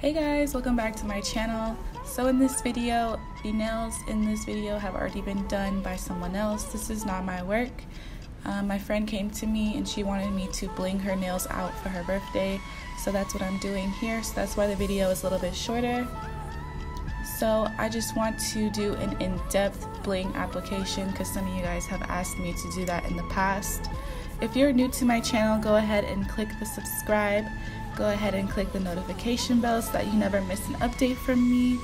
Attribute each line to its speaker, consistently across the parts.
Speaker 1: Hey guys, welcome back to my channel. So in this video, the nails in this video have already been done by someone else. This is not my work. My friend came to me and she wanted me to bling her nails out for her birthday. So that's what I'm doing here. So that's why the video is a little bit shorter. So I just want to do an in-depth bling application because some of you guys have asked me to do that in the past. If you're new to my channel, go ahead and click the subscribe. Go ahead and click the notification bell so that you never miss an update from me.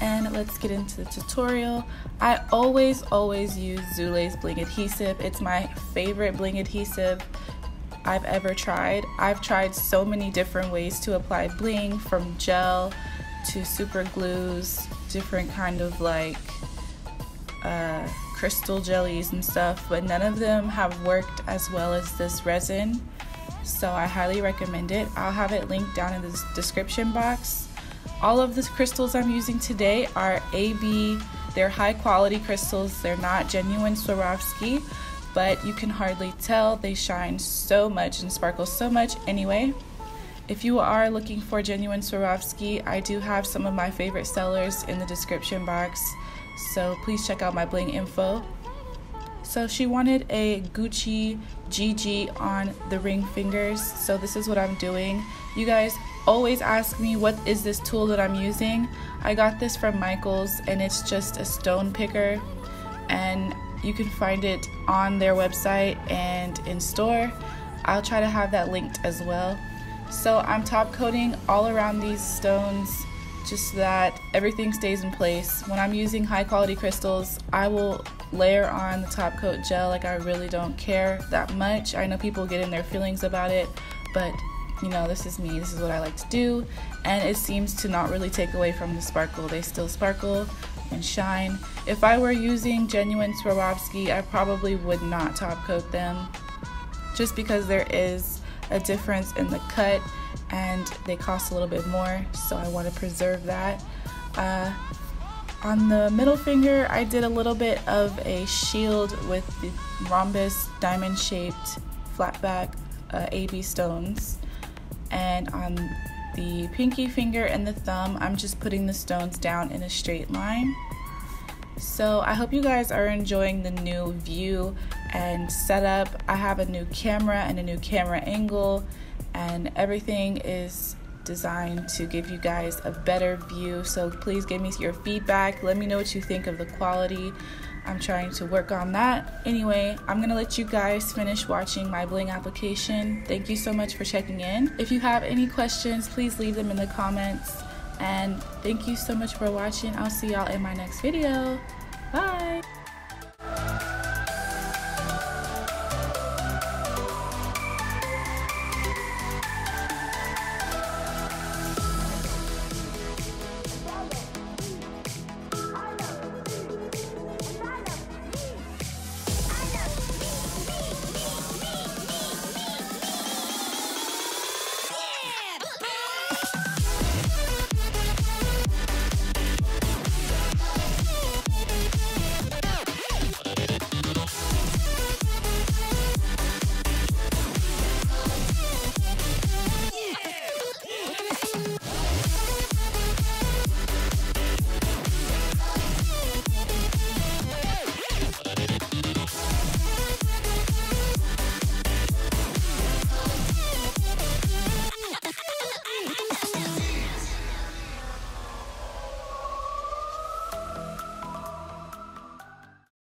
Speaker 1: And let's get into the tutorial. I always use Zulay's bling adhesive. It's my favorite bling adhesive I've ever tried. I've tried so many different ways to apply bling, from gel to super glues, different kind of like crystal jellies and stuff, but none of them have worked as well as this resin. So I highly recommend it. I'll have it linked down in the description box. All of the crystals I'm using today are AB. They're high quality crystals. They're not genuine Swarovski, but you can hardly tell. They shine so much and sparkle so much anyway. If you are looking for genuine Swarovski, I do have some of my favorite sellers in the description box, so please check out my bling info. So she wanted a Gucci GG on the ring fingers, so this is what I'm doing. You guys always ask me, what is this tool that I'm using? I got this from Michael's and it's just a stone picker, and you can find it on their website and in store. I'll try to have that linked as well. So I'm top coating all around these stones just so that everything stays in place. When I'm using high quality crystals, I will layer on the top coat gel. Like, I really don't care that much. I know people get in their feelings about it, but you know, this is me. This is what I like to do, and it seems to not really take away from the sparkle. They still sparkle and shine. If I were using genuine Swarovski, I probably would not top coat them, just because there is a difference in the cut and they cost a little bit more, so I want to preserve that. On the middle finger, I did a little bit of a shield with the rhombus diamond shaped flat back AB stones, and on the pinky finger and the thumb, I'm just putting the stones down in a straight line. So I hope you guys are enjoying the new view and setup. I have a new camera and a new camera angle, and everything is designed to give you guys a better view. So please give me your feedback. Let me know what you think of the quality. I'm trying to work on that. Anyway, I'm gonna let you guys finish watching my bling application. Thank you so much for checking in. If you have any questions, please leave them in the comments. And thank you so much for watching. I'll see y'all in my next video. Bye.